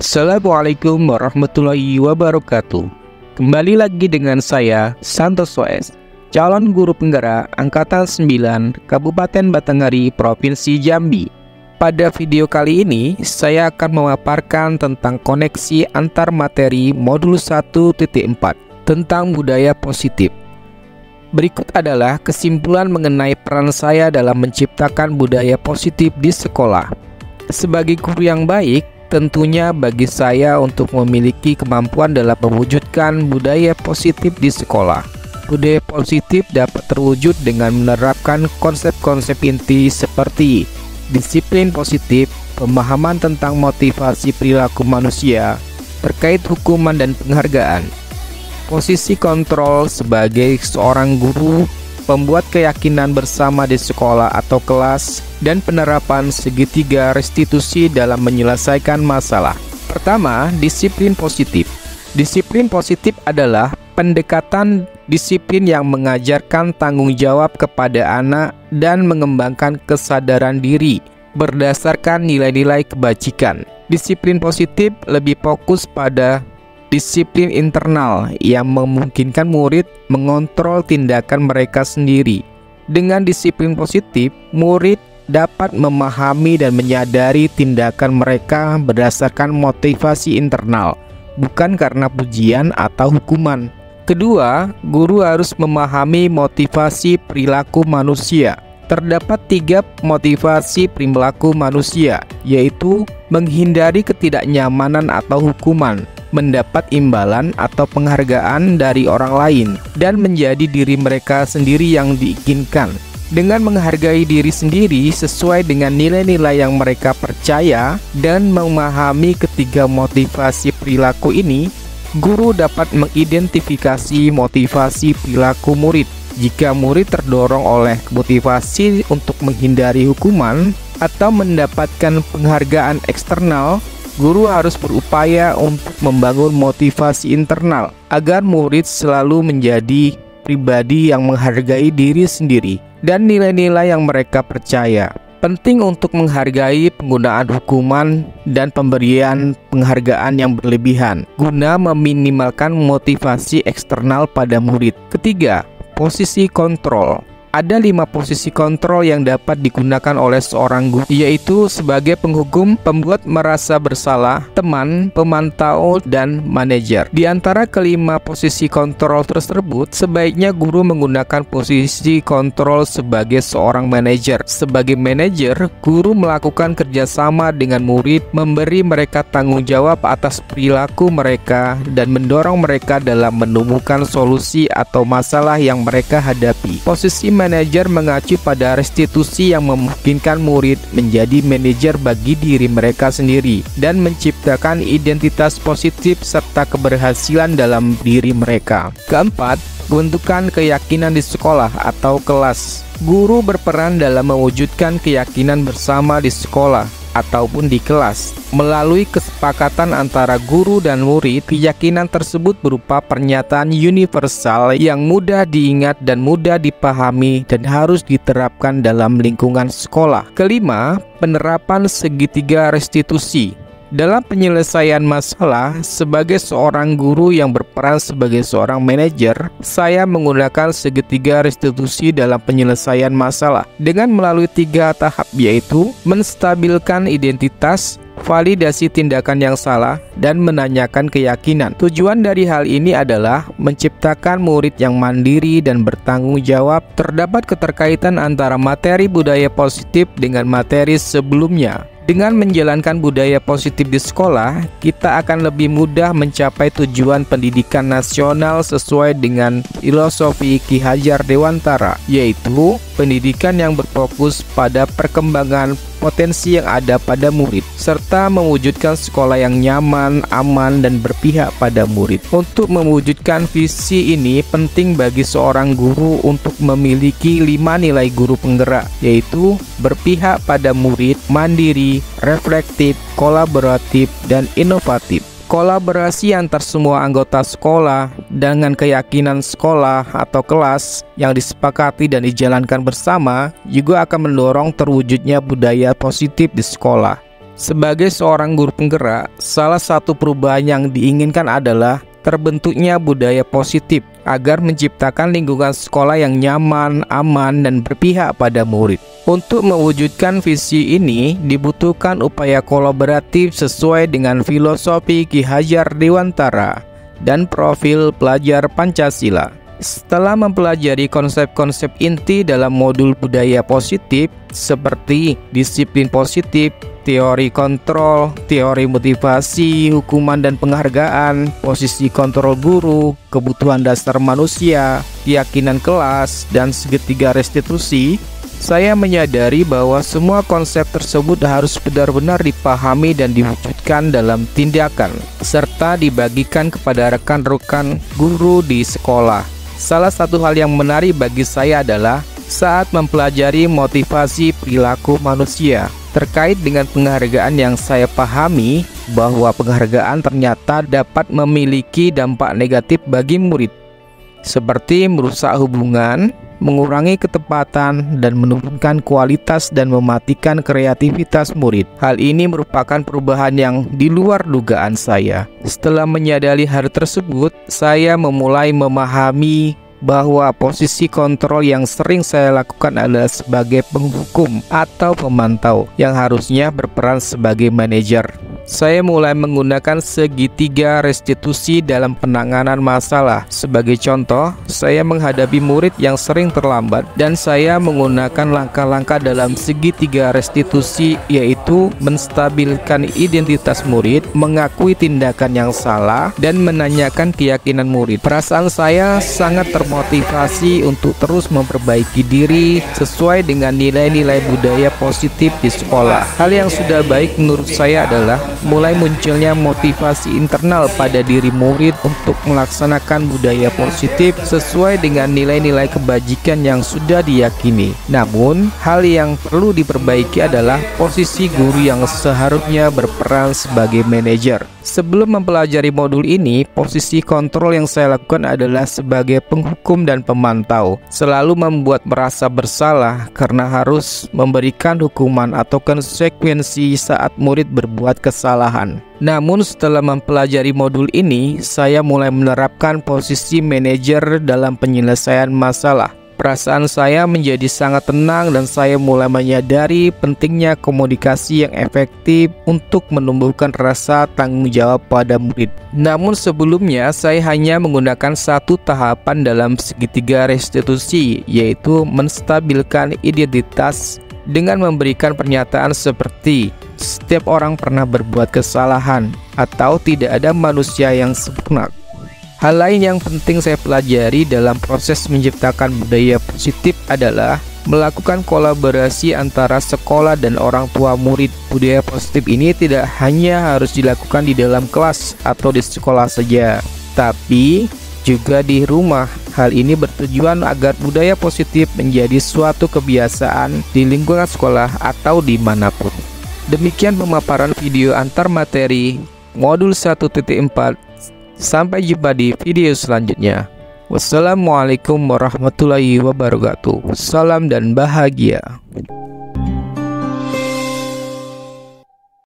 Assalamualaikum warahmatullahi wabarakatuh. Kembali lagi dengan saya, Santoso S, calon guru penggerak Angkatan 9 Kabupaten Batanghari, Provinsi Jambi. Pada video kali ini, saya akan memaparkan tentang koneksi antar materi modul 1.4 tentang budaya positif. Berikut adalah kesimpulan mengenai peran saya dalam menciptakan budaya positif di sekolah. Sebagai guru yang baik, tentunya bagi saya untuk memiliki kemampuan dalam mewujudkan budaya positif di sekolah. Budaya positif dapat terwujud dengan menerapkan konsep-konsep inti seperti disiplin positif, pemahaman tentang motivasi perilaku manusia, terkait hukuman dan penghargaan. Posisi kontrol sebagai seorang guru, pembuat keyakinan bersama di sekolah atau kelas, dan penerapan segitiga restitusi dalam menyelesaikan masalah. Pertama, disiplin positif. Disiplin positif adalah pendekatan disiplin yang mengajarkan tanggung jawab kepada anak dan mengembangkan kesadaran diri berdasarkan nilai-nilai kebajikan. Disiplin positif lebih fokus pada disiplin internal yang memungkinkan murid mengontrol tindakan mereka sendiri. Dengan disiplin positif, murid dapat memahami dan menyadari tindakan mereka berdasarkan motivasi internal, bukan karena pujian atau hukuman. Kedua, guru harus memahami motivasi perilaku manusia. Terdapat 3 motivasi perilaku manusia, yaitu menghindari ketidaknyamanan atau hukuman, mendapat imbalan atau penghargaan dari orang lain, dan menjadi diri mereka sendiri yang diinginkan. Dengan menghargai diri sendiri sesuai dengan nilai-nilai yang mereka percaya dan memahami ketiga motivasi perilaku ini, guru dapat mengidentifikasi motivasi perilaku murid. Jika murid terdorong oleh motivasi untuk menghindari hukuman atau mendapatkan penghargaan eksternal, guru harus berupaya untuk membangun motivasi internal agar murid selalu menjadi pribadi yang menghargai diri sendiri dan nilai-nilai yang mereka percaya. Penting untuk menghargai penggunaan hukuman dan pemberian penghargaan yang berlebihan guna meminimalkan motivasi eksternal pada murid. Ketiga, posisi kontrol. Ada 5 posisi kontrol yang dapat digunakan oleh seorang guru, yaitu sebagai penghukum, pembuat merasa bersalah, teman, pemantau, dan manajer. Di antara kelima posisi kontrol tersebut, sebaiknya guru menggunakan posisi kontrol sebagai seorang manajer. Sebagai manajer, guru melakukan kerjasama dengan murid, memberi mereka tanggung jawab atas perilaku mereka, dan mendorong mereka dalam menemukan solusi atau masalah yang mereka hadapi. Posisi manajer mengacu pada restitusi yang memungkinkan murid menjadi manajer bagi diri mereka sendiri dan menciptakan identitas positif serta keberhasilan dalam diri mereka. Keempat, bentukan keyakinan di sekolah atau kelas. Guru berperan dalam mewujudkan keyakinan bersama di sekolah ataupun di kelas. Melalui kesepakatan antara guru dan murid, keyakinan tersebut berupa pernyataan universal yang mudah diingat dan mudah dipahami dan harus diterapkan dalam lingkungan sekolah. Kelima, penerapan segitiga restitusi. Dalam penyelesaian masalah, sebagai seorang guru yang berperan sebagai seorang manajer, saya menggunakan segitiga restitusi dalam penyelesaian masalah dengan melalui 3 tahap, yaitu menstabilkan identitas, validasi tindakan yang salah, dan menanyakan keyakinan. Tujuan dari hal ini adalah menciptakan murid yang mandiri dan bertanggung jawab. Terdapat keterkaitan antara materi budaya positif dengan materi sebelumnya. Dengan menjalankan budaya positif di sekolah, kita akan lebih mudah mencapai tujuan pendidikan nasional sesuai dengan filosofi Ki Hajar Dewantara, yaitu pendidikan yang berfokus pada perkembangan potensi yang ada pada murid, serta mewujudkan sekolah yang nyaman, aman, dan berpihak pada murid. Untuk mewujudkan visi ini, penting bagi seorang guru untuk memiliki 5 nilai guru penggerak, yaitu berpihak pada murid, mandiri, reflektif, kolaboratif, dan inovatif. Kolaborasi antar semua anggota sekolah dengan keyakinan sekolah atau kelas yang disepakati dan dijalankan bersama juga akan mendorong terwujudnya budaya positif di sekolah. Sebagai seorang guru penggerak, salah satu perubahan yang diinginkan adalah terbentuknya budaya positif agar menciptakan lingkungan sekolah yang nyaman, aman, dan berpihak pada murid. Untuk mewujudkan visi ini dibutuhkan upaya kolaboratif sesuai dengan filosofi Ki Hajar Dewantara dan profil pelajar Pancasila. Setelah mempelajari konsep-konsep inti dalam modul budaya positif seperti disiplin positif, teori kontrol, teori motivasi, hukuman dan penghargaan, posisi kontrol guru, kebutuhan dasar manusia, keyakinan kelas, dan segitiga restitusi, saya menyadari bahwa semua konsep tersebut harus benar-benar dipahami dan diwujudkan dalam tindakan, serta dibagikan kepada rekan-rekan guru di sekolah. Salah satu hal yang menarik bagi saya adalah saat mempelajari motivasi perilaku manusia. Terkait dengan penghargaan yang saya pahami bahwa penghargaan ternyata dapat memiliki dampak negatif bagi murid, seperti merusak hubungan, mengurangi ketepatan, dan menurunkan kualitas dan mematikan kreativitas murid. Hal ini merupakan perubahan yang di luar dugaan saya. Setelah menyadari hal tersebut, saya memulai memahami bahwa posisi kontrol yang sering saya lakukan adalah sebagai penghukum atau pemantau yang harusnya berperan sebagai manajer. Saya mulai menggunakan segitiga restitusi dalam penanganan masalah. Sebagai contoh, saya menghadapi murid yang sering terlambat dan saya menggunakan langkah-langkah dalam segitiga restitusi, yaitu menstabilkan identitas murid, mengakui tindakan yang salah, dan menanyakan keyakinan murid. Perasaan saya sangat termotivasi untuk terus memperbaiki diri sesuai dengan nilai-nilai budaya positif di sekolah. Hal yang sudah baik menurut saya adalah mulai munculnya motivasi internal pada diri murid untuk melaksanakan budaya positif sesuai dengan nilai-nilai kebajikan yang sudah diyakini. Namun, hal yang perlu diperbaiki adalah posisi guru yang seharusnya berperan sebagai manajer. Sebelum mempelajari modul ini, posisi kontrol yang saya lakukan adalah sebagai penghukum dan pemantau. Selalu membuat merasa bersalah karena harus memberikan hukuman atau konsekuensi saat murid berbuat kesalahan. Namun setelah mempelajari modul ini, saya mulai menerapkan posisi manajer dalam penyelesaian masalah. Perasaan saya menjadi sangat tenang dan saya mulai menyadari pentingnya komunikasi yang efektif untuk menumbuhkan rasa tanggung jawab pada murid. Namun sebelumnya saya hanya menggunakan satu tahapan dalam segitiga restitusi, yaitu menstabilkan identitas dengan memberikan pernyataan seperti setiap orang pernah berbuat kesalahan atau tidak ada manusia yang sempurna. Hal lain yang penting saya pelajari dalam proses menciptakan budaya positif adalah melakukan kolaborasi antara sekolah dan orang tua murid. Budaya positif ini tidak hanya harus dilakukan di dalam kelas atau di sekolah saja, tapi juga di rumah. Hal ini bertujuan agar budaya positif menjadi suatu kebiasaan di lingkungan sekolah atau dimanapun. Demikian pemaparan video antar materi modul 1.4. Sampai jumpa di video selanjutnya. Wassalamualaikum warahmatullahi wabarakatuh. Salam dan bahagia.